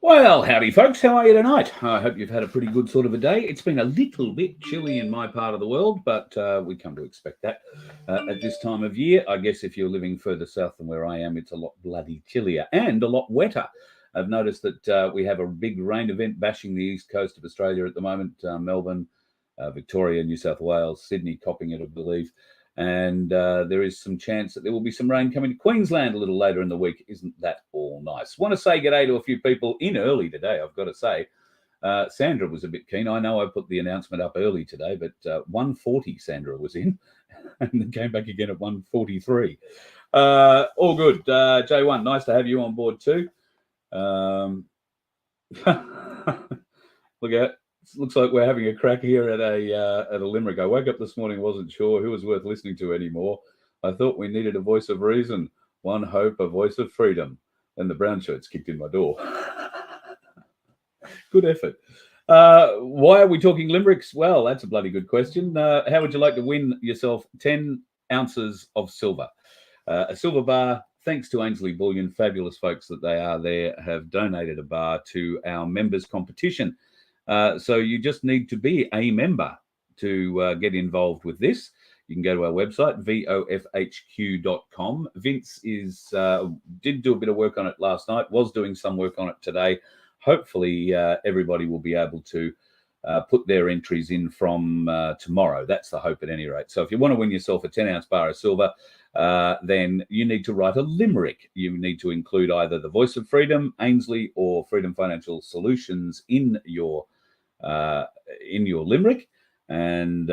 Well, howdy, folks. How are you tonight? I hope you've had a pretty good sort of a day. It's been a little bit chilly in my part of the world, but we come to expect that at this time of year. I guess if you're living further south than where I am, it's a lot bloody chillier and a lot wetter. I've noticed that we have a big rain event bashing the east coast of Australia at the moment. Melbourne, Victoria, New South Wales, Sydney copping it, I believe. And there is some chance that there will be some rain coming to Queensland a little later in the week. Isn't that all nice? Want to say g'day to a few people in early today, I've got to say. Sandra was a bit keen. I know I put the announcement up early today, but 1:40 Sandra was in and then came back again at 1:43. All good. J1, nice to have you on board too. Look at looks like we're having a crack here at a limerick. I woke up this morning, wasn't sure who was worth listening to anymore. I thought we needed a voice of reason, one hope, a voice of freedom. Then the brown shirts kicked in my door. Good effort. Why are we talking limericks? Well, that's a bloody good question. How would you like to win yourself 10 ounces of silver? A silver bar, thanks to Ainslie Bullion, fabulous folks that they are there, have donated a bar to our members competition. So you just need to be a member to get involved with this. You can go to our website, vofhq.com. Vince did do a bit of work on it last night, was doing some work on it today. Hopefully everybody will be able to put their entries in from tomorrow. That's the hope at any rate. So if you want to win yourself a 10-ounce bar of silver, then you need to write a limerick. You need to include either the Voice of Freedom, Ainslie, or Freedom Financial Solutions in your limerick, and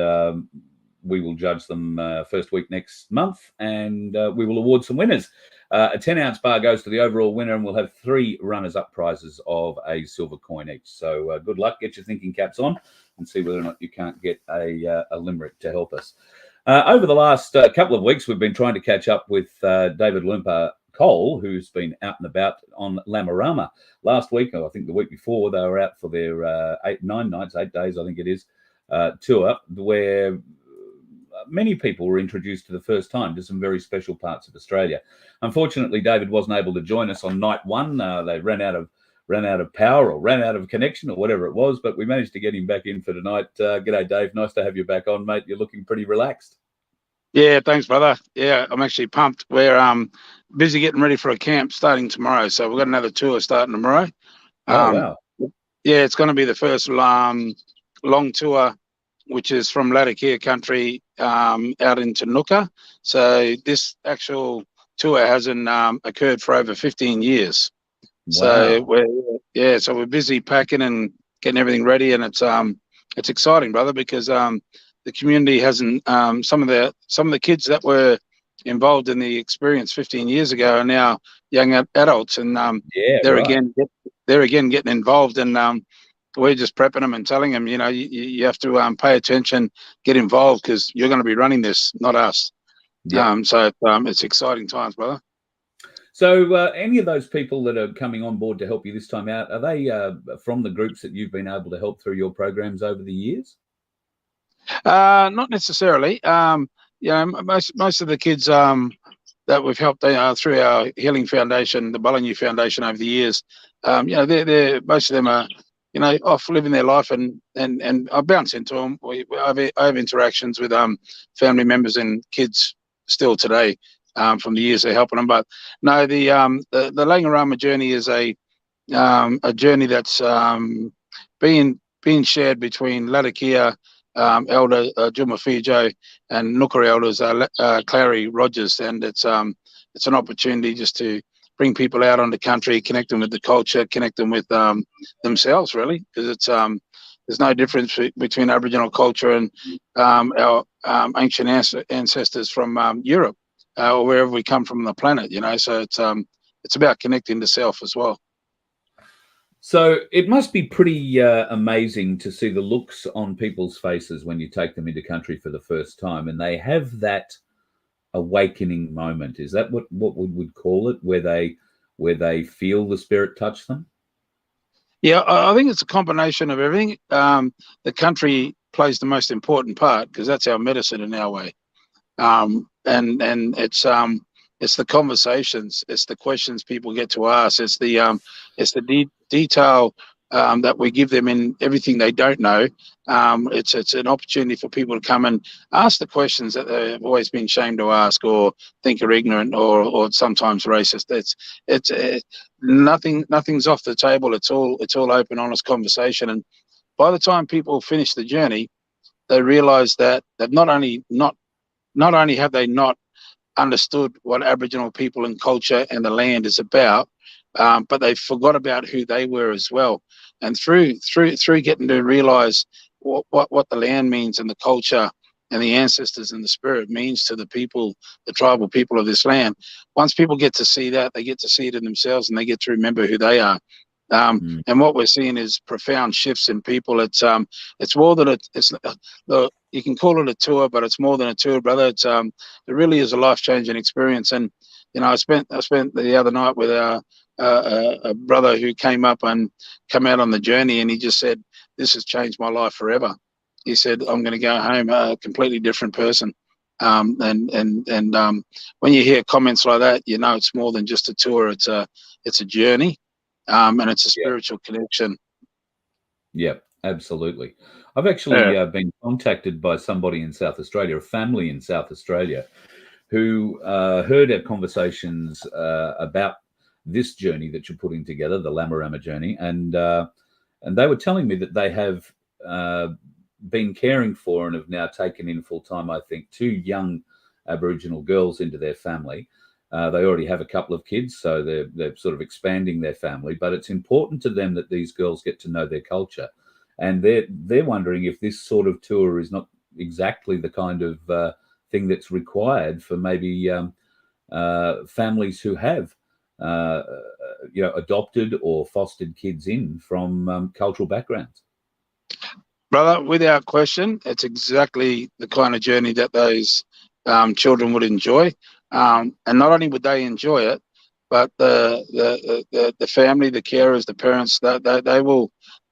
we will judge them first week next month, and we will award some winners. A 10-ounce bar goes to the overall winner, and we'll have 3 runners-up prizes of a silver coin each. So good luck. Get your thinking caps on and see whether or not you can't get a limerick to help us. Over the last couple of weeks, we've been trying to catch up with David Lurnpa Cole, who's been out and about on Langarrama. Last week, or I think the week before, they were out for their 8 days, I think it is, tour, where many people were introduced for the first time to some very special parts of Australia. Unfortunately, David wasn't able to join us on night one. They ran out of power or ran out of connection or whatever it was, but we managed to get him back in for tonight. G'day, Dave. Nice to have you back on, mate. You're looking pretty relaxed. Yeah, thanks, brother. Yeah, I'm actually pumped. We're busy getting ready for a camp starting tomorrow. So we've got another tour starting tomorrow. Wow. Yeah, it's going to be the first long tour, which is from Latakia country out into Nooka. So this actual tour hasn't occurred for over 15 years. Wow. So we're busy packing and getting everything ready, and it's exciting, brother, because the community hasn't some of the kids that were involved in the experience 15 years ago are now young adults, and they're again getting involved, and we're just prepping them and telling them, you have to pay attention, get involved, because you're going to be running this, not us. Yeah. So it's exciting times, brother. So any of those people that are coming on board to help you this time out, are they from the groups that you've been able to help through your programs over the years? Not necessarily. Most of the kids that we've helped through our Healing Foundation, the Bullion Foundation, over the years, they're most of them are, off living their life, and I bounce into them. I have interactions with family members and kids still today from the years they're helping them. But no, the Langarrama Journey is a journey that's being shared between Latakia Elder Juma Fijo and Nooka elders Clary Rogers, and it's an opportunity just to bring people out on the country, connect them with the culture, connect them with themselves, really, because it's there's no difference between Aboriginal culture and our ancient ancestors from Europe or wherever we come from on the planet, So it's about connecting to self as well. So it must be pretty amazing to see the looks on people's faces when you take them into country for the first time, and they have that awakening moment. Is that what we would call it, where they feel the spirit touch them? Yeah, I think it's a combination of everything. The country plays the most important part because that's our medicine in our way, and it's it's the conversations, it's the questions people get to ask, it's the detail that we give them in everything they don't know. It's an opportunity for people to come and ask the questions that they've always been ashamed to ask, or think are ignorant, or sometimes racist. It's nothing's off the table. It's all open, honest conversation. And by the time people finish the journey, they realise that not only have they not understood what Aboriginal people and culture and the land is about, but they forgot about who they were as well. And through getting to realise what the land means, and the culture and the ancestors and the spirit means to the people, the tribal people of this land, once people get to see that, they get to see it in themselves, and they get to remember who they are. And what we're seeing is profound shifts in people. It's more than you can call it a tour, but it's more than a tour, brother. It really is a life-changing experience. And I spent the other night with a brother who came out on the journey, and he just said, "This has changed my life forever." He said, "I'm going to go home a completely different person." And when you hear comments like that, it's more than just a tour. It's a journey. And it's a spiritual connection. Yeah, absolutely. I've actually been contacted by somebody in South Australia, a family in South Australia, who heard our conversations about this journey that you're putting together, the Langarrama Journey, and they were telling me that they have been caring for and have now taken in full time, I think, 2 young Aboriginal girls into their family. They already have a couple of kids, so they're sort of expanding their family. But it's important to them that these girls get to know their culture, and they're wondering if this sort of tour is not exactly the kind of thing that's required for maybe families who have adopted or fostered kids in from cultural backgrounds. Brother, without question, it's exactly the kind of journey that those children would enjoy. And not only would they enjoy it, but the family, the carers, the parents,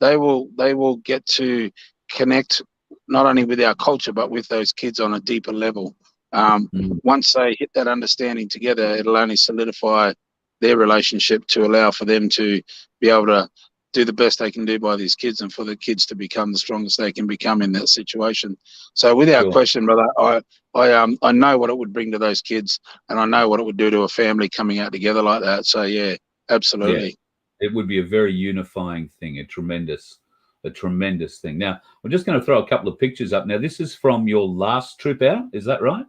they will get to connect not only with our culture, but with those kids on a deeper level. Once they hit that understanding together, it'll only solidify their relationship to allow for them to be able to do the best they can do by these kids, and for the kids to become the strongest they can become in that situation. So without question, brother, I know what it would bring to those kids, and I know what it would do to a family coming out together like that. So yeah, absolutely. Yeah, it would be a very unifying thing, a tremendous thing. Now, I'm just going to throw a couple of pictures up. Now, this is from your last trip out, is that right?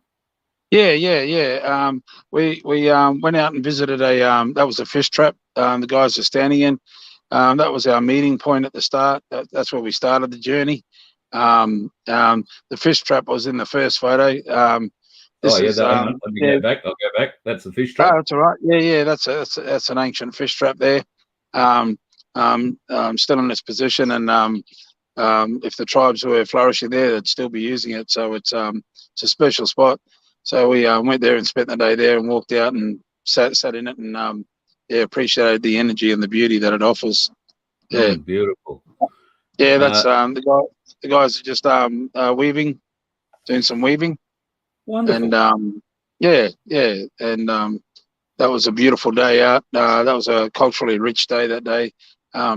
Yeah. We went out and visited that was a fish trap. The guys are standing in. That was our meeting point at the start. That's where we started the journey. The fish trap was in the first photo. Hang on. Let me go back. I'll go back. That's the fish trap. Oh, that's all right. Yeah. That's an ancient fish trap there. Still in its position, and if the tribes were flourishing there, they'd still be using it. So it's a special spot. So we went there and spent the day there, and walked out and sat in it, and appreciated the energy and the beauty that it offers. Yeah, beautiful. Yeah, that's the guys are just weaving, doing some weaving. Wonderful. And and that was a beautiful day out. That was a culturally rich day that day.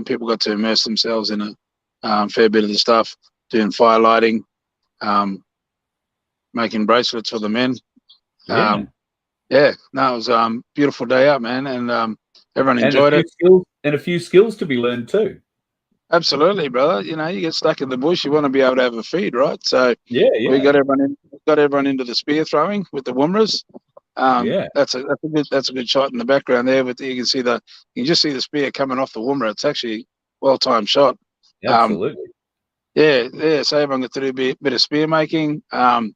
People got to immerse themselves in a fair bit of the stuff, doing fire lighting, making bracelets for the men. It was a beautiful day out, man, and everyone enjoyed it. And a few skills to be learned too. Absolutely, brother. You get stuck in the bush, you want to be able to have a feed, right? So we got everyone into the spear throwing with the woomras. That's a good shot in the background there. But you can just see the spear coming off the woomera. It's actually well-timed shot. Absolutely. So everyone got to do a bit of spear making. Got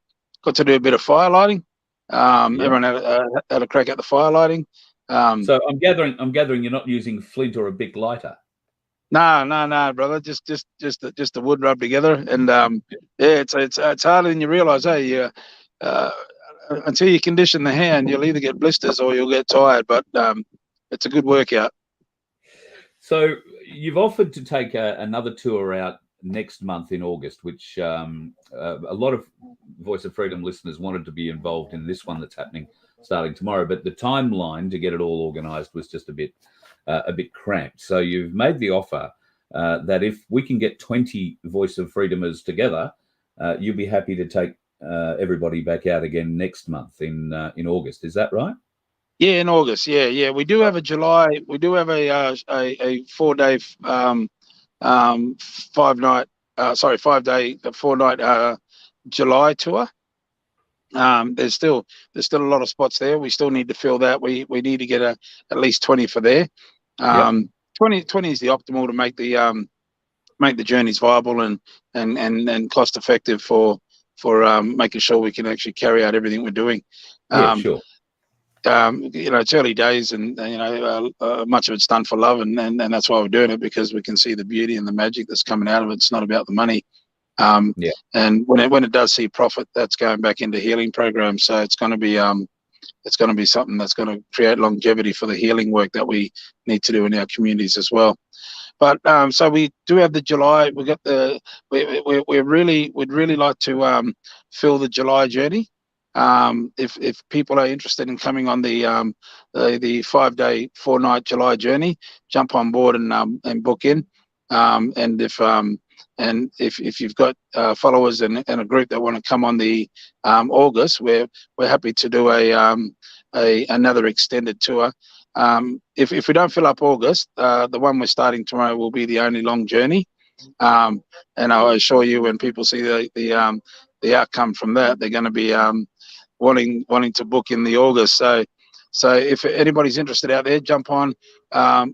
to do a bit of fire lighting. Everyone had a crack at the fire lighting. So I'm gathering you're not using flint or a big lighter. No, brother. Just the wood rubbed together, and it's harder than you realise. Hey, until you condition the hand, you'll either get blisters or you'll get tired. But it's a good workout. So you've offered to take another tour out next month in August, which a lot of Voice of Freedom listeners wanted to be involved in this one that's happening starting tomorrow, but the timeline to get it all organised was just a bit cramped. So you've made the offer that if we can get 20 Voice of Freedomers together, you'll be happy to take everybody back out again next month in August. Is that right? Yeah, in August. Yeah. We do have a July. We do have a 4-day, 5-night. 5-day, 4-night July tour. There's still a lot of spots there. We still need to fill that. We need to get at least 20 for there. 20 is the optimal to make the journeys viable and cost effective for making sure we can actually carry out everything we're doing. Sure. It's early days, and much of it's done for love, and that's why we're doing it, because we can see the beauty and the magic that's coming out of it. It's not about the money. And when it does see profit, that's going back into healing programs. So it's going to be something that's going to create longevity for the healing work that we need to do in our communities as well. But so we do have the July. We got we'd really like to fill the July journey. If people are interested in coming on the 5-day, 4-night July journey, jump on board and book in. And if you've got followers and a group that want to come on the August, we're happy to do another extended tour. If we don't fill up August, the one we're starting tomorrow will be the only long journey. And I'll assure you, when people see the outcome from that, they're going to be wanting to book in the August. So if anybody's interested out there, jump on.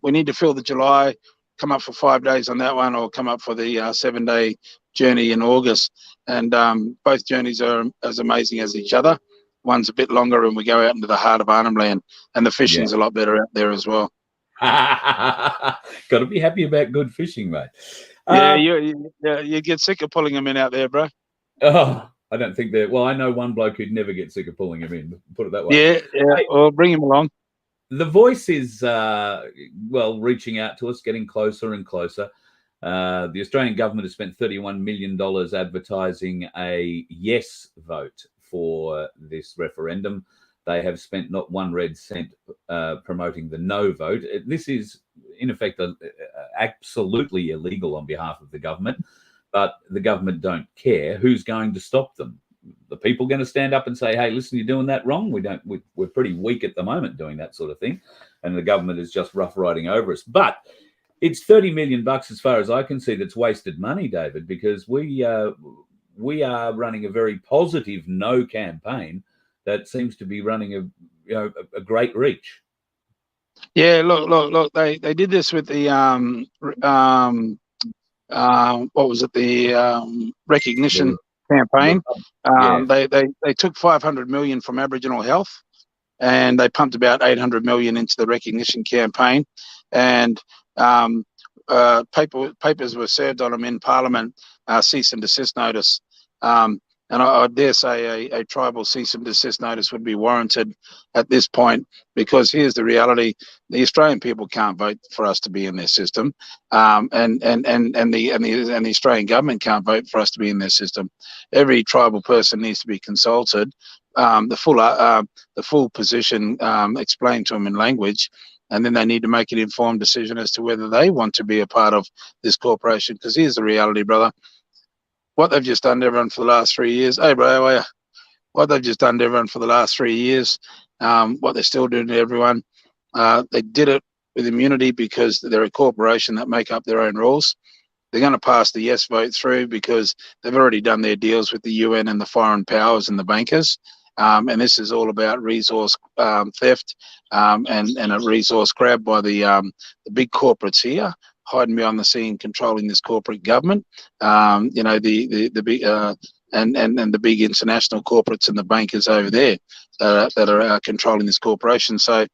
We need to fill the July. Come up for 5 days on that one, or come up for the 7-day journey in August. And both journeys are as amazing as each other. One's a bit longer, and we go out into the heart of Arnhem Land, and the fishing's a lot better out there as well. Got to be happy about good fishing, mate. You get sick of pulling them in out there, bro. Oh, I don't think that. Well, I know one bloke who'd never get sick of pulling them in. Put it that way. Yeah. Hey, well, bring him along. The Voice is reaching out to us, getting closer and closer. The Australian government has spent $31 million advertising a yes vote for this referendum. They have spent not one red cent promoting the no vote. This is, in effect, absolutely illegal on behalf of the government, but the government don't care. Who's going to stop them? The people going to stand up and say, hey, listen, you're doing that wrong? We're pretty weak at the moment doing that sort of thing. And the government is just rough riding over us. But it's $30 million, as far as I can see, that's wasted money, David, because we are running a very positive no campaign that seems to be running a great reach. Yeah, look. They did this with the what was it? The recognition campaign. They took 500 million from Aboriginal Health, and they pumped about 800 million into the recognition campaign, and papers were served on them in Parliament, cease and desist notice. And I dare say a tribal cease and desist notice would be warranted at this point, because here's the reality: the Australian people can't vote for us to be in their system, and the Australian government can't vote for us to be in their system. Every tribal person needs to be consulted, the full position explained to them in language, and then they need to make an informed decision as to whether they want to be a part of this corporation. Because here's the reality, brother. What they've just done to everyone for the last 3 years. Hey, bro, how are you? What they've just done to everyone for the last 3 years, what they're still doing to everyone, they did it with immunity because they're a corporation that make up their own rules. They're going to pass the yes vote through because they've already done their deals with the UN and the foreign powers and the bankers. And this is all about resource theft and a resource grab by the big corporates here, hiding behind the scene, controlling this corporate government. The big and the big international corporates and the bankers over there that are controlling this corporation. So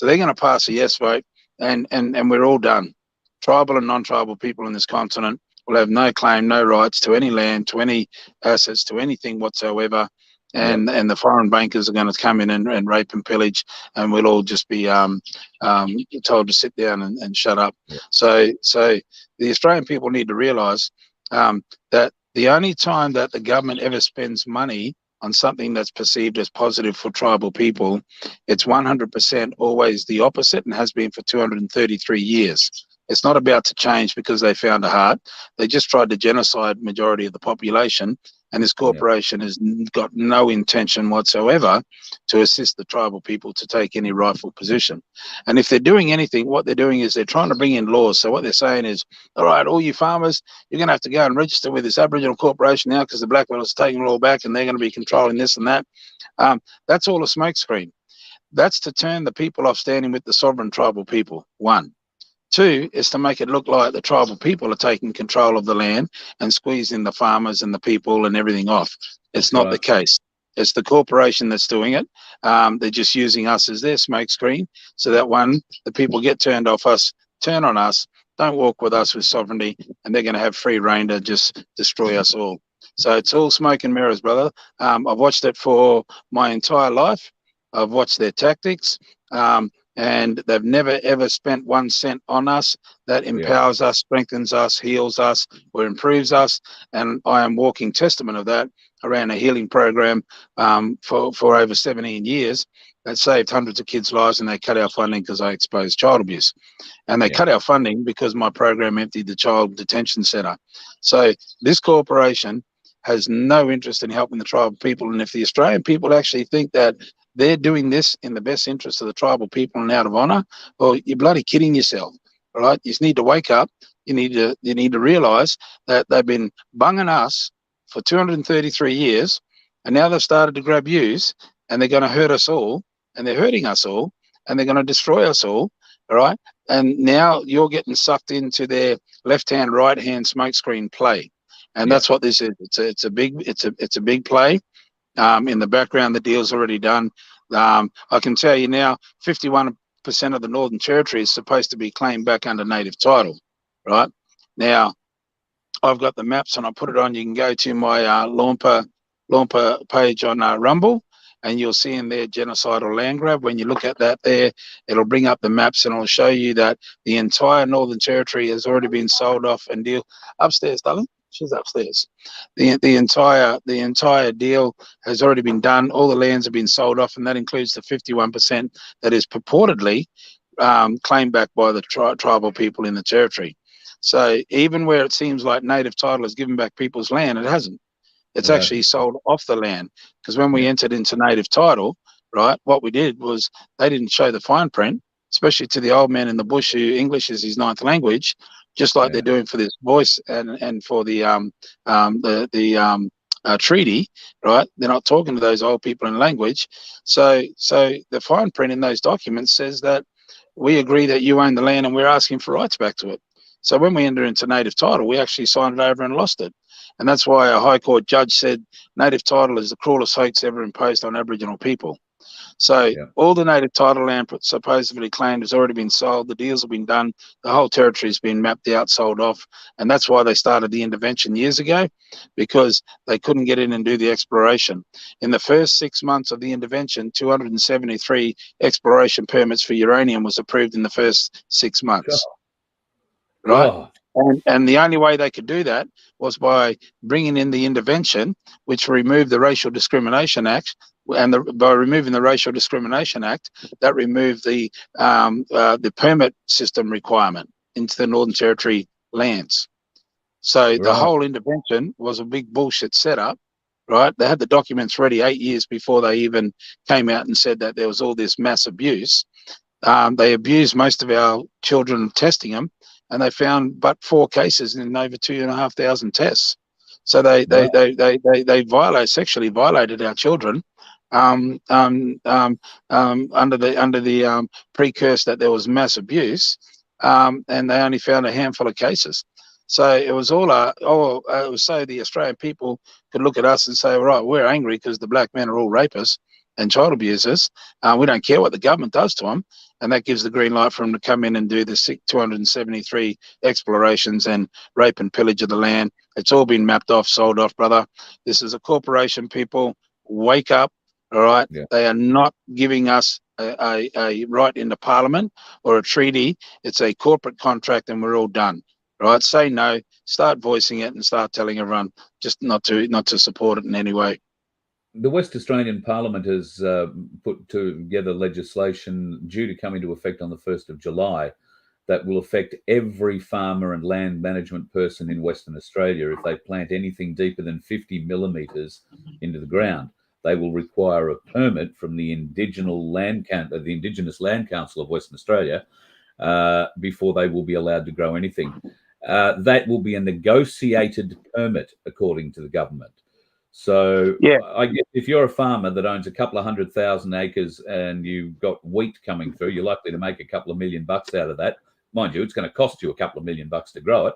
they're going to pass a yes vote, and we're all done. Tribal and non-tribal people in this continent will have no claim, no rights to any land, to any assets, to anything whatsoever. And the foreign bankers are going to come in and rape and pillage, and we'll all just be told to sit down and shut up. So the Australian people need to realise that the only time that the government ever spends money on something that's perceived as positive for tribal people, it's 100% always the opposite, and has been for 233 years. It's not about to change because they found a heart. They just tried to genocide majority of the population, and this corporation has got no intention whatsoever to assist the tribal people to take any rightful position. And if they're doing anything, what they're doing is they're trying to bring in laws. So what they're saying is, all right, all you farmers, you're going to have to go and register with this Aboriginal corporation now because the blackfellas are taking it all back and they're going to be controlling this and that. That's all a smokescreen. That's to turn the people off standing with the sovereign tribal people, one. Two is to make it look like the tribal people are taking control of the land and squeezing the farmers and the people and everything off. It's not the case. It's the corporation that's doing it. They're just using us as their smokescreen so that the people get turned off us, turn on us, don't walk with us with sovereignty, and they're going to have free reign to just destroy us all. So it's all smoke and mirrors, brother. I've watched it for my entire life. I've watched their tactics. And they've never, ever spent 1 cent on us. That empowers us, strengthens us, heals us, or improves us. And I am walking testament of that. I ran a healing program for over 17 years that saved hundreds of kids' lives, and they cut our funding because I exposed child abuse. And they cut our funding because my program emptied the child detention centre. So this corporation has no interest in helping the tribal people. And if the Australian people actually think that they're doing this in the best interest of the tribal people and out of honour, well, you're bloody kidding yourself, all right? You just need to wake up. You need to realise that they've been bunging us for 233 years, and now they've started to grab yous, and they're going to hurt us all, and they're hurting us all, and they're going to destroy us all, all right? And now you're getting sucked into their left-hand, right-hand smokescreen play, and that's what this is. It's a big play. In the background, the deal's already done. I can tell you now, 51% of the Northern Territory is supposed to be claimed back under native title, right? Now, I've got the maps and I put it on. You can go to my Lurnpa page on Rumble, and you'll see in there genocidal land grab. When you look at that there, it'll bring up the maps and it'll show you that the entire Northern Territory has already been sold off and deal upstairs, darling. She's upstairs. The entire deal has already been done. All the lands have been sold off, and that includes the 51% that is purportedly claimed back by the tribal people in the territory. So even where it seems like native title has given back people's land, it hasn't. It's actually sold off the land, because when we entered into native title, right, what we did was they didn't show the fine print, especially to the old man in the bush who English is his 9th language. Just like they're doing for this voice and for the treaty, right? They're not talking to those old people in language. So the fine print in those documents says that we agree that you own the land and we're asking for rights back to it. So when we enter into native title, we actually signed it over and lost it. And that's why a High Court judge said native title is the cruelest hoax ever imposed on Aboriginal people. So all the native title land supposedly claimed has already been sold. The deals have been done. The whole territory has been mapped out, sold off. And that's why they started the intervention years ago, because they couldn't get in and do the exploration. In the first 6 months of the intervention, 273 exploration permits for uranium was approved in the first 6 months. Right? And the only way they could do that was by bringing in the intervention, which removed the Racial Discrimination Act. And by removing the Racial Discrimination Act, that removed the permit system requirement into the Northern Territory lands. So the whole intervention was a big bullshit setup, right? They had the documents ready 8 years before they even came out and said that there was all this mass abuse. They abused most of our children testing them, and they found but 4 cases in over 2,500 tests. So they sexually violated our children under the precurse that there was mass abuse, and they only found a handful of cases. So it was it was so the Australian people could look at us and say, right, we're angry because the black men are all rapists and child abusers. We don't care what the government does to them. And that gives the green light for them to come in and do the 273 explorations and rape and pillage of the land. It's all been mapped off, sold off, brother. This is a corporation, people. Wake up, all right? They are not giving us a right into Parliament or a treaty. It's a corporate contract, and we're all done, right? Say no, start voicing it, and start telling everyone just not to support it in any way. the West Australian Parliament has put together legislation due to come into effect on the 1st of July that will affect every farmer and land management person in Western Australia. If they plant anything deeper than 50 millimetres into the ground, they will require a permit from the Indigenous Land Council of Western Australia before they will be allowed to grow anything. That will be a negotiated permit, according to the government. So I guess if you're a farmer that owns a couple of 100,000 acres and you've got wheat coming through, you're likely to make a couple of $1 million out of that. Mind you, it's going to cost you a couple of $1 million to grow it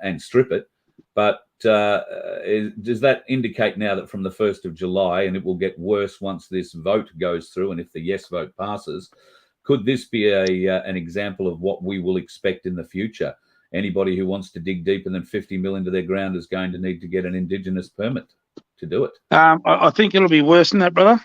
and strip it. But does that indicate now that from the 1st of July, and it will get worse once this vote goes through, and if the yes vote passes, could this be an example of what we will expect in the future? Anybody who wants to dig deeper than 50 mil into their ground is going to need to get an Indigenous permit to do it. I think it'll be worse than that, brother,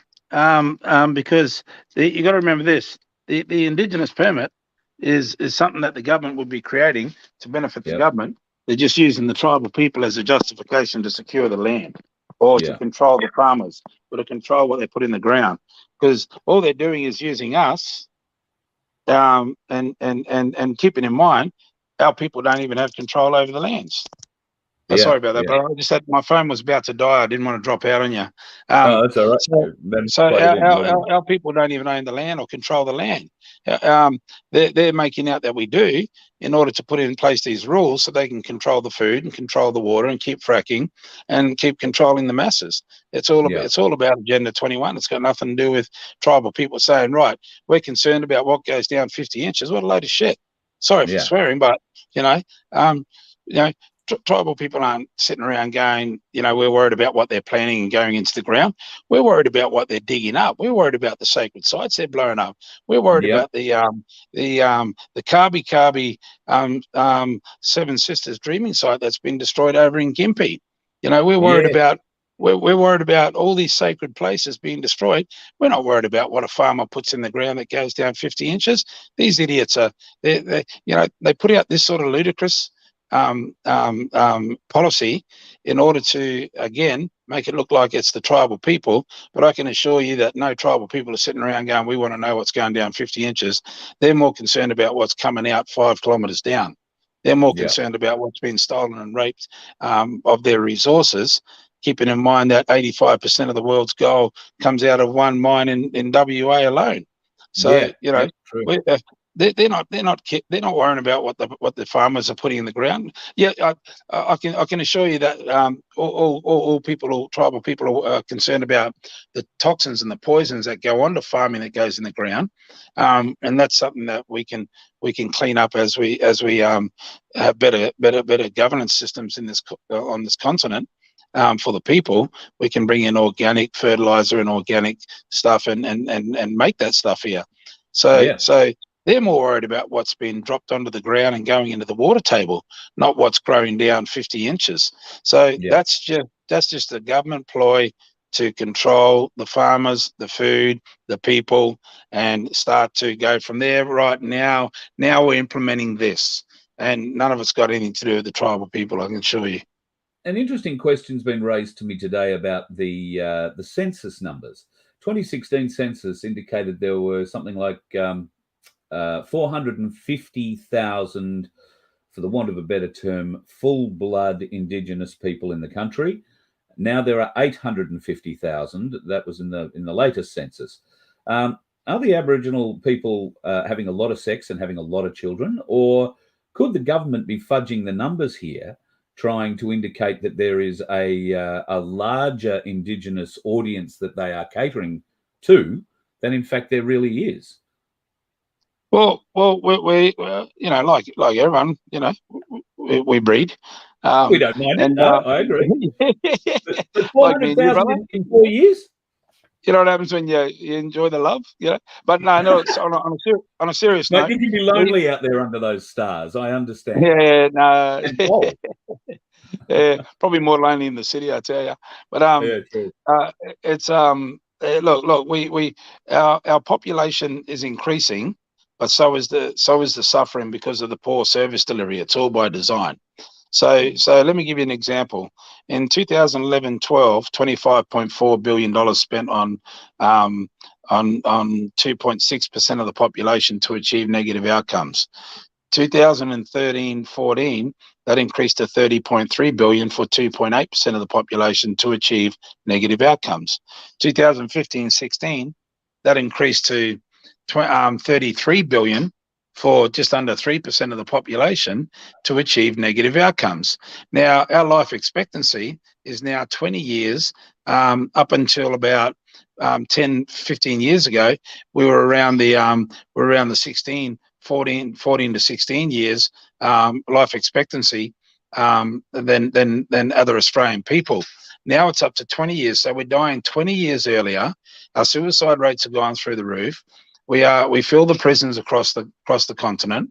because you got to remember this: the Indigenous permit is something that the government would be creating to benefit the government. They're just using the tribal people as a justification to secure the land, or to control the farmers, or to control what they put in the ground. Because all they're doing is using us, and keeping in mind, our people don't even have control over the lands. Sorry about that, but I just had my phone was about to die. I didn't want to drop out on you. That's all right. So our people don't even own the land or control the land. They're making out that we do, in order to put in place these rules so they can control the food and control the water and keep fracking and keep controlling the masses. It's all about Agenda 21. It's got nothing to do with tribal people saying, right, we're concerned about what goes down 50 inches. What a load of shit. Sorry for swearing, but tribal people aren't sitting around going, we're worried about what they're planning and going into the ground. We're worried about what they're digging up. We're worried about the sacred sites they're blowing up. We're worried about the Kabi Seven Sisters Dreaming site that's been destroyed over in Gympie. We're worried about we're worried about all these sacred places being destroyed. We're not worried about what a farmer puts in the ground that goes down 50 inches. These idiots they put out this sort of ludicrous policy in order to, again, make it look like it's the tribal people. But I can assure you that no tribal people are sitting around going, we want to know what's going down 50 inches. They're more concerned about what's coming out 5 kilometres down. They're more concerned about what's been stolen and raped of their resources, keeping in mind that 85% of the world's gold comes out of one mine in WA alone. So they're not worrying about what the farmers are putting in the ground. I can assure you that all tribal people are concerned about the toxins and the poisons that go on to farming that goes in the ground, and that's something that we can clean up as we have better governance systems in on this continent. For the people, we can bring in organic fertilizer and organic stuff and make that stuff here. So they're more worried about what's been dropped onto the ground and going into the water table, not what's growing down 50 inches. So that's just a government ploy to control the farmers, the food, the people, and start to go from there. Right now we're implementing this, and none of it's got anything to do with the tribal people, I can assure you. An interesting question's been raised to me today about the census numbers. 2016 census indicated there were something like 450,000, for the want of a better term, full-blood Indigenous people in the country. Now there are 850,000. That was in the latest census. Are the Aboriginal people having a lot of sex and having a lot of children, or could the government be fudging the numbers here, trying to indicate that there is a larger Indigenous audience that they are catering to than in fact there really is? Well, we like everyone, we breed. We don't mind it. No, I agree. But 400,000 in 4 years? You know what happens when you enjoy the love, But no, it's on a serious note. You can be lonely out there under those stars. I understand. Yeah, no. Probably more lonely in the city, I tell you. But it's look, our population is increasing, but so is the suffering because of the poor service delivery. It's all by design. So let me give you an example. In 2011-12, $25.4 billion spent on 2.6% of the population to achieve negative outcomes. 2013-14, that increased to 30.3 billion for 2.8% of the population to achieve negative outcomes. 2015-16, that increased to 33 billion for just under 3% of the population to achieve negative outcomes. Now, our life expectancy is now 20 years. Up until about 10, 15 years ago, we were around the 14 to 16 years life expectancy than other Australian people. Now it's up to 20 years, so we're dying 20 years earlier. Our suicide rates have gone through the roof. We fill the prisons across the continent.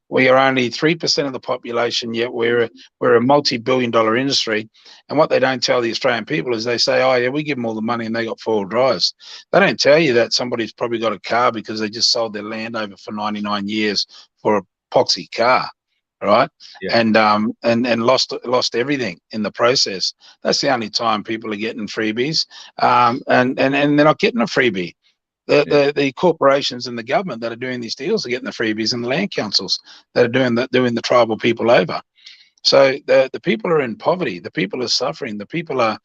We are only 3% of the population, yet we're a multi-billion-dollar industry. And what they don't tell the Australian people is they say, oh, yeah, we give them all the money and they got four-wheel drives. They don't tell you that somebody's probably got a car because they just sold their land over for 99 years for a poxy car, right? Yeah. And lost everything in the process. That's the only time people are getting freebies. And they're not getting a freebie. The corporations and the government that are doing these deals are getting the freebies, and the land councils that are doing the tribal people over. So the people are in poverty, the people are suffering, the people are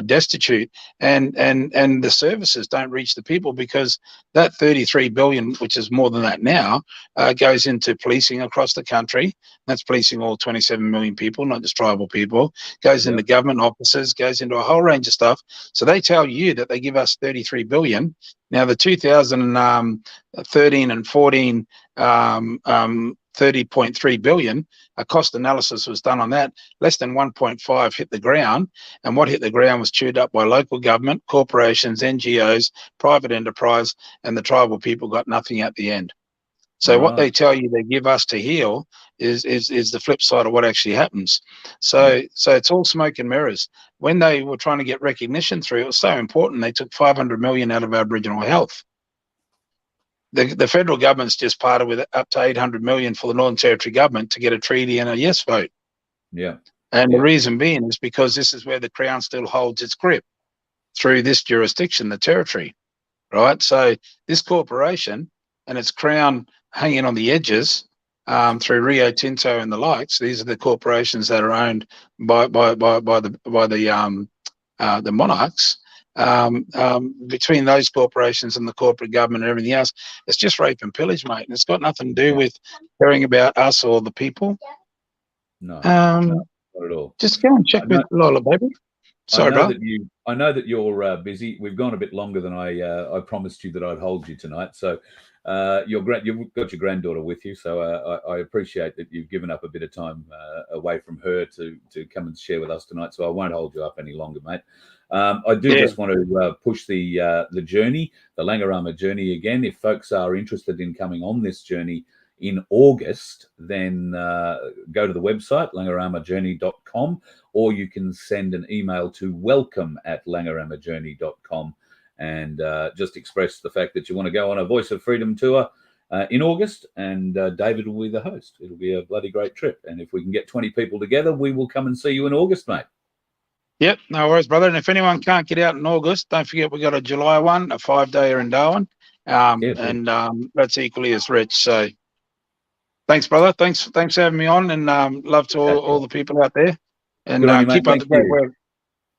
destitute, and the services don't reach the people because that 33 billion, which is more than that now, goes into policing across the country. That's policing all 27 million people, not just tribal people. Goes into government offices, goes into a whole range of stuff. So they tell you that they give us 33 billion. Now the 2013 and 14 30.3 billion, a cost analysis was done on that. Less than 1.5 hit the ground, and what hit the ground was chewed up by local government, corporations, NGOs, private enterprise, and the tribal people got nothing at the end. So what they tell you they give us to heal is the flip side of what actually happens. So it's all smoke and mirrors. When they were trying to get recognition through, it was so important they took 500 million out of Aboriginal health. The federal government's just parted with up to 800 million for the Northern Territory government to get a treaty and a yes vote. Yeah. And the reason being is because this is where the Crown still holds its grip through this jurisdiction, the territory, right? So this corporation and its Crown hanging on the edges through Rio Tinto and the likes. These are the corporations that are owned by the monarchs. Between those corporations and the corporate government and everything else, it's just rape and pillage, mate. And it's got nothing to do with caring about us or the people. No, not at all. Just go and check with Lola, baby. Sorry, bro. I know that you're busy. We've gone a bit longer than I promised you that I'd hold you tonight. So you've got your granddaughter with you. So I appreciate that you've given up a bit of time away from her to come and share with us tonight. So I won't hold you up any longer, mate. I do just want to push the journey, the Langarrama Journey again. If folks are interested in coming on this journey in August, then go to the website, langarramajourney.com, or you can send an email to welcome@langarramajourney.com and just express the fact that you want to go on a Voice of Freedom tour in August, and David will be the host. It'll be a bloody great trip. And if we can get 20 people together, we will come and see you in August, mate. Yep, no worries, brother. And if anyone can't get out in August, don't forget we got a July one, a 5-dayer in Darwin, and that's equally as rich. So, thanks, brother. Thanks for having me on, and love to all the people out there. And keep up the great work.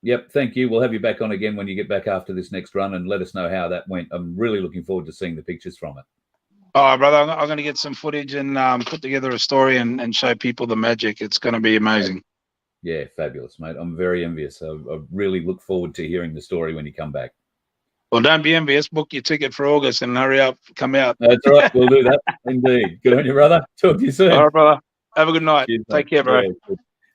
Yep, thank you. We'll have you back on again when you get back after this next run, and let us know how that went. I'm really looking forward to seeing the pictures from it. All right, brother. I'm going to get some footage and put together a story and show people the magic. It's going to be amazing. Yeah, fabulous, mate. I'm very envious. I really look forward to hearing the story when you come back. Well, don't be envious. Book your ticket for August and hurry up. Come out. That's right. We'll do that. Indeed. Good on you, brother. Talk to you soon. All right, brother. Have a good night. Cheers, take care, bro. Yeah.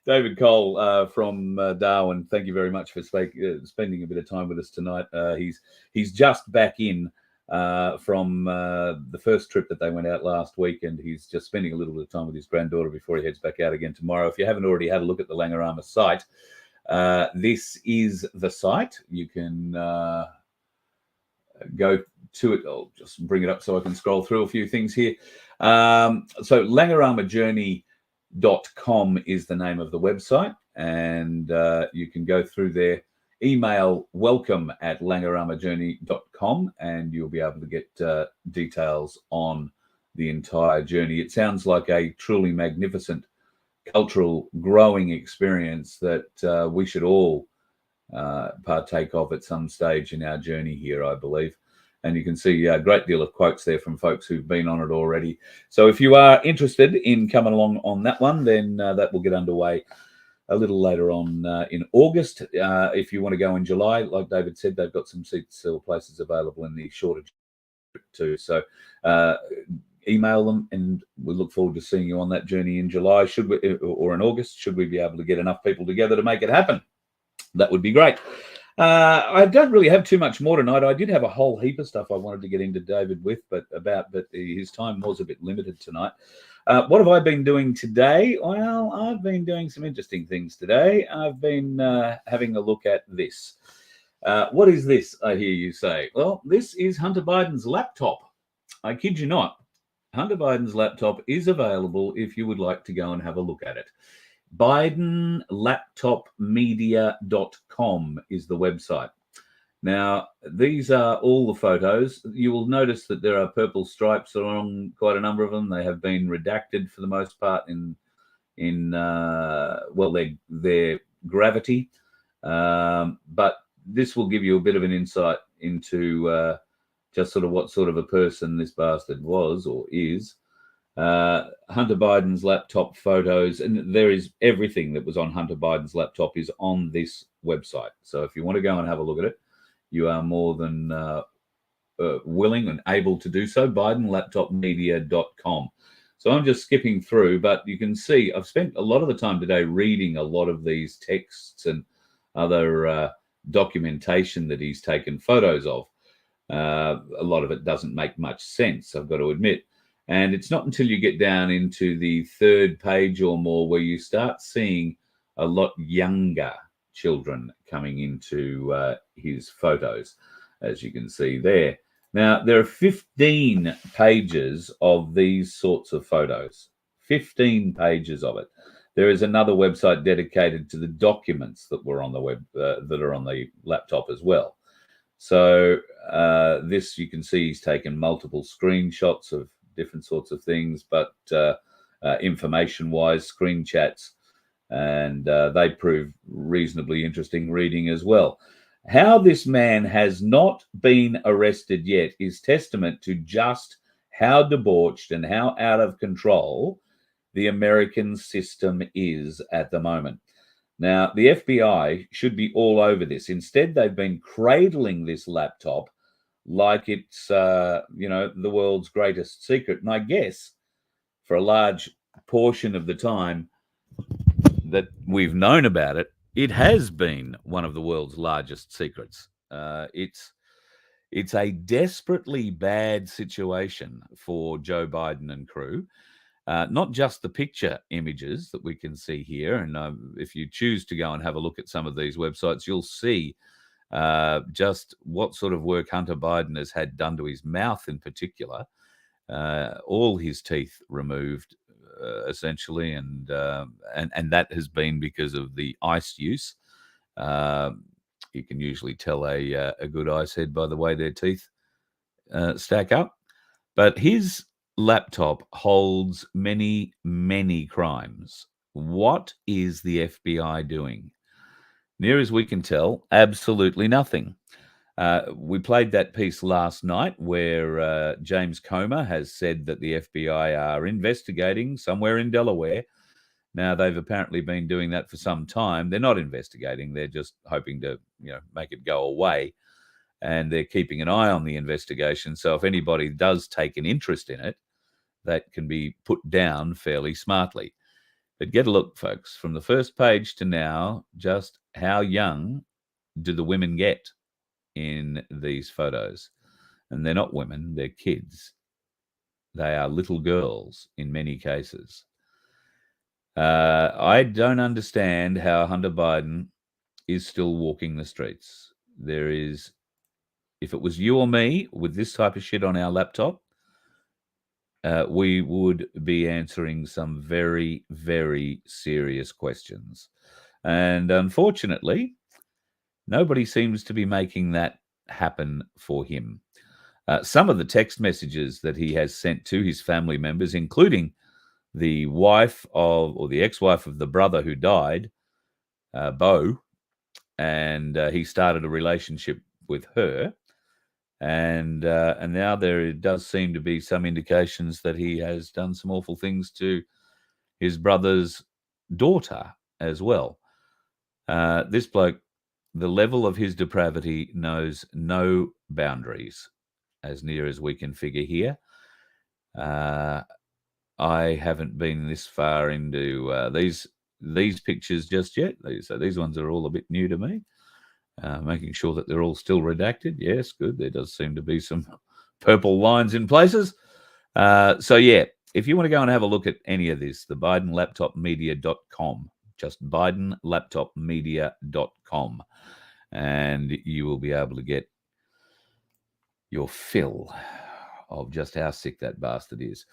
David Cole from Darwin, thank you very much for spending a bit of time with us tonight. He's just back in from the first trip that they went out last week, and he's just spending a little bit of time with his granddaughter before he heads back out again tomorrow. If you haven't already had a look at the Langarrama site, this is the site. You can go to it. I'll just bring it up so I can scroll through a few things here. So Langarrama Journey is the name of the website, and you can go through there. Email welcome@langarramajourney.com, and you'll be able to get details on the entire journey. It sounds like a truly magnificent cultural growing experience that we should all partake of at some stage in our journey here, I believe. And you can see a great deal of quotes there from folks who've been on it already. So if you are interested in coming along on that one, then that will get underway a little later on in August. If you want to go in July, like David said, they've got some seats or places available in the shorter trip too. So email them, and we look forward to seeing you on that journey in July, or in August, should we be able to get enough people together to make it happen. That would be great. I don't really have too much more tonight. I did have a whole heap of stuff I wanted to get into David with, but his time was a bit limited tonight. What have I been doing today? Well, I've been doing some interesting things today. I've been having a look at this. What is this, I hear you say? Well, this is Hunter Biden's laptop. I kid you not. Hunter Biden's laptop is available if you would like to go and have a look at it. BidenLaptopMedia.com is the website. Now, these are all the photos. You will notice that there are purple stripes along quite a number of them. They have been redacted for the most part in their gravity. But this will give you a bit of an insight into just sort of what sort of a person this bastard was or is. Hunter Biden's laptop photos, and there is everything that was on Hunter Biden's laptop is on this website. So if you want to go and have a look at it, you are more than willing and able to do so. BidenLaptopMedia.com. So I'm just skipping through, but you can see I've spent a lot of the time today reading a lot of these texts and other documentation that he's taken photos of. A lot of it doesn't make much sense, I've got to admit. And it's not until you get down into the third page or more where you start seeing a lot younger children coming into his photos, as you can see there. Now, there are 15 pages of these sorts of photos, 15 pages of it. There is another website dedicated to the documents that were on the web, that are on the laptop as well. So this, you can see he's taken multiple screenshots of different sorts of things, but information-wise, screen chats, and they prove reasonably interesting reading as well. How this man has not been arrested yet is testament to just how debauched and how out of control the American system is at the moment. Now, the FBI should be all over this. Instead, they've been cradling this laptop like it's, the world's greatest secret. And I guess for a large portion of the time that we've known about it, it has been one of the world's largest secrets. It's a desperately bad situation for Joe Biden and crew. Not just the picture images that we can see here. And if you choose to go and have a look at some of these websites, you'll see just what sort of work Hunter Biden has had done to his mouth in particular. All his teeth removed, essentially, and that has been because of the ice use. You can usually tell a good ice head by the way their teeth stack up. But his laptop holds many, many crimes. What is the FBI doing? Near as we can tell, absolutely nothing. We played that piece last night where James Comer has said that the FBI are investigating somewhere in Delaware. Now, they've apparently been doing that for some time. They're not investigating. They're just hoping to, make it go away. And they're keeping an eye on the investigation. So if anybody does take an interest in it, that can be put down fairly smartly. But get a look, folks, from the first page to now, just how young do the women get in these photos? And they're not women, they're kids. They are little girls in many cases. I don't understand how Hunter Biden is still walking the streets. If it was you or me with this type of shit on our laptop, we would be answering some very, very serious questions. And unfortunately, nobody seems to be making that happen for him. Some of the text messages that he has sent to his family members, including the wife of, or the ex-wife of the brother who died, Bo, and he started a relationship with her. And now there does seem to be some indications that he has done some awful things to his brother's daughter as well. This bloke, the level of his depravity knows no boundaries, as near as we can figure here. I haven't been this far into these pictures just yet. So these ones are all a bit new to me. Making sure that they're all still redacted. Yes, good. There does seem to be some purple lines in places. So yeah, if you want to go and have a look at any of this, the BidenLaptopMedia.com, just BidenLaptopMedia.com, and you will be able to get your fill of just how sick that bastard is.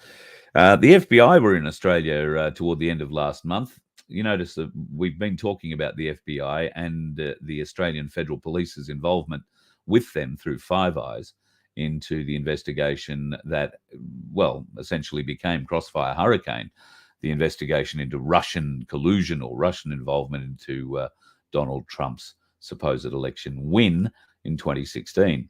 The FBI were in Australia toward the end of last month. You notice that we've been talking about the FBI and the Australian Federal Police's involvement with them through Five Eyes into the investigation that, well, essentially became Crossfire Hurricane, the investigation into Russian collusion or Russian involvement into Donald Trump's supposed election win in 2016.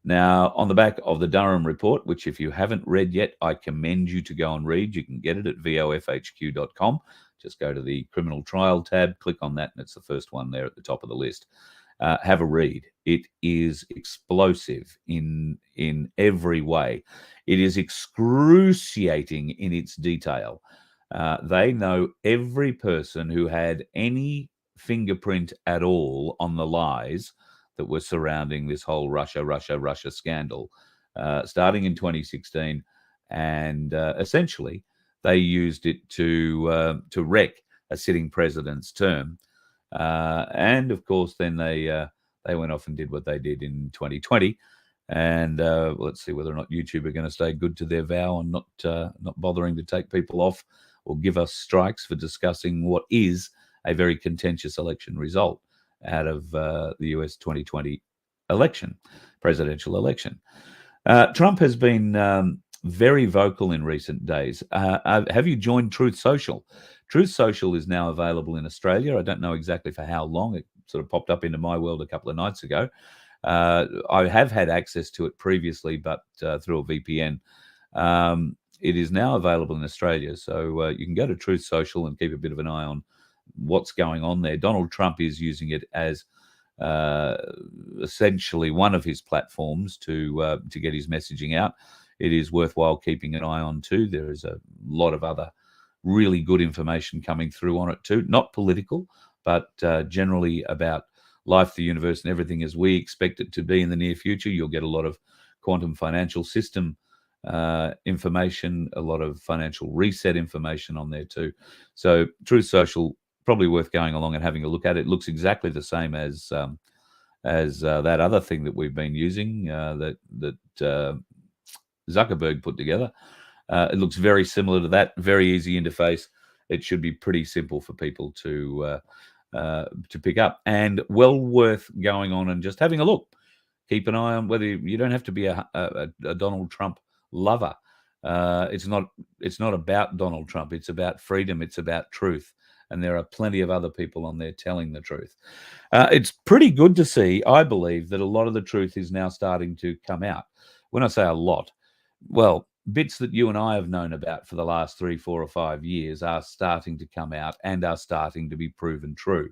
Now, on the back of the Durham report, which if you haven't read yet, I commend you to go and read. You can get it at vofhq.com. Just go to the criminal trial tab, click on that, and it's the first one there at the top of the list. Have a read. It is explosive in every way. It is excruciating in its detail. They know every person who had any fingerprint at all on the lies that were surrounding this whole Russia scandal, starting in 2016, and essentially they used it to wreck a sitting president's term, and of course then they went off and did what they did in 2020, and let's see whether or not YouTube are going to stay good to their vow and not bothering to take people off or give us strikes for discussing what is a very contentious election result out of the US 2020 presidential election. Trump has been very vocal in recent days. Have you joined Truth Social? Truth Social is now available in Australia. I don't know exactly for how long. It sort of popped up into my world a couple of nights ago. I have had access to it previously, but through a VPN. It is now available in Australia, so you can go to Truth Social and keep a bit of an eye on what's going on there. Donald Trump is using it as essentially one of his platforms to get his messaging out. It is worthwhile keeping an eye on too. There is a lot of other really good information coming through on it too. Not political, but generally about life, the universe, and everything as we expect it to be in the near future. You'll get a lot of quantum financial system information, a lot of financial reset information on there too. So Truth Social, probably worth going along and having a look at. It looks exactly the same as that other thing that we've been using that Zuckerberg put together. It looks very similar to that. Very easy interface. It should be pretty simple for people to pick up, and well worth going on and just having a look. Keep an eye on whether you don't have to be a Donald Trump lover. It's not about Donald Trump. It's about freedom. It's about truth. And there are plenty of other people on there telling the truth. It's pretty good to see, I believe, that a lot of the truth is now starting to come out. When I say a lot, well, bits that you and I have known about for the last 3, 4, or 5 years are starting to come out and are starting to be proven true.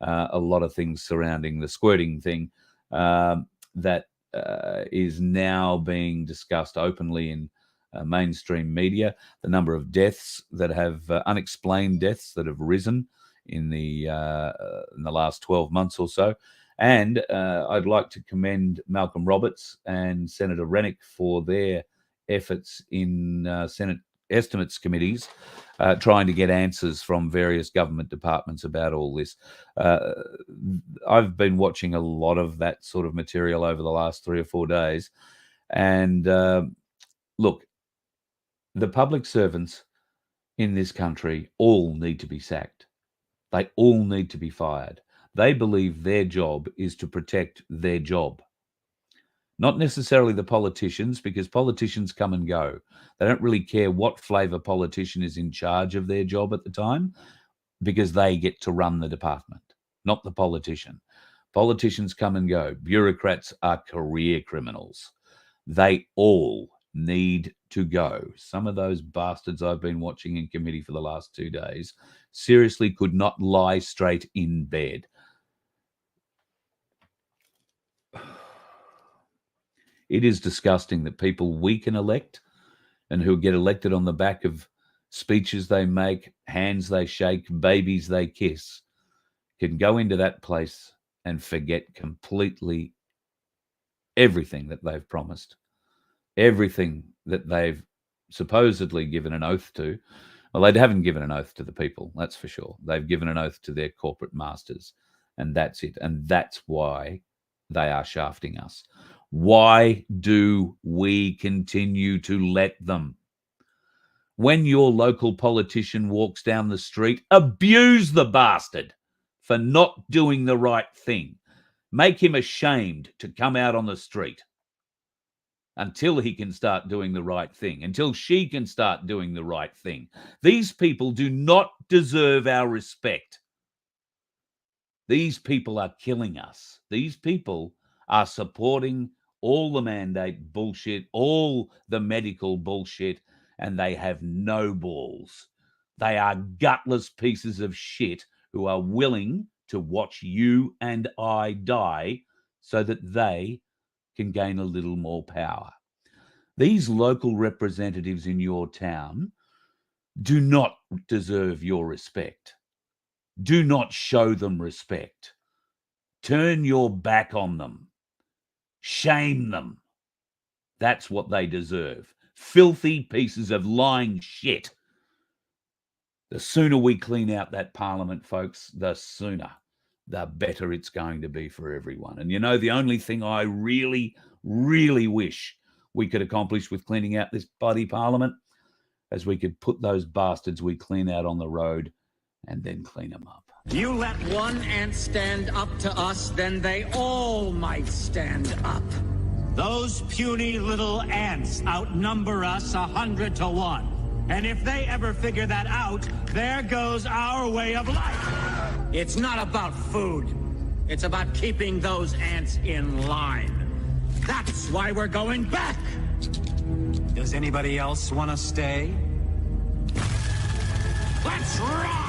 A lot of things surrounding the squirting thing that is now being discussed openly in mainstream media. The number of deaths that have unexplained deaths that have risen in the last 12 months or so. And I'd like to commend Malcolm Roberts and Senator Rennick for their efforts in Senate estimates committees, trying to get answers from various government departments about all this. I've been watching a lot of that sort of material over the last 3 or 4 days. And look, The public servants in this country all need to be sacked. They all need to be fired. They believe their job is to protect their job. Not necessarily the politicians, because politicians come and go. They don't really care what flavour politician is in charge of their job at the time, because they get to run the department, not the politician. Politicians come and go. Bureaucrats are career criminals. They all need to go. Some of those bastards I've been watching in committee for the last 2 days seriously could not lie straight in bed. It is disgusting that people we can elect and who get elected on the back of speeches they make, hands they shake, babies they kiss, can go into that place and forget completely everything that they've promised, everything that they've supposedly given an oath to. Well, they haven't given an oath to the people, that's for sure. They've given an oath to their corporate masters, and that's it. And that's why they are shafting us. Why do we continue to let them? When your local politician walks down the street, abuse the bastard for not doing the right thing. Make him ashamed to come out on the street until he can start doing the right thing, until she can start doing the right thing. These people do not deserve our respect. These people are killing us. These people are supporting all the mandate bullshit, all the medical bullshit, and they have no balls. They are gutless pieces of shit who are willing to watch you and I die so that they can gain a little more power. These local representatives in your town do not deserve your respect. Do not show them respect. Turn your back on them. Shame them. That's what they deserve. Filthy pieces of lying shit. The sooner we clean out that parliament, folks, the sooner, the better it's going to be for everyone. And you know, the only thing I really, really wish we could accomplish with cleaning out this bloody parliament is we could put those bastards we clean out on the road and then clean them up. You let one ant stand up to us, then they all might stand up. Those puny little ants outnumber us 100 to 1. And if they ever figure that out, there goes our way of life. It's not about food. It's about keeping those ants in line. That's why we're going back. Does anybody else want to stay? Let's rock!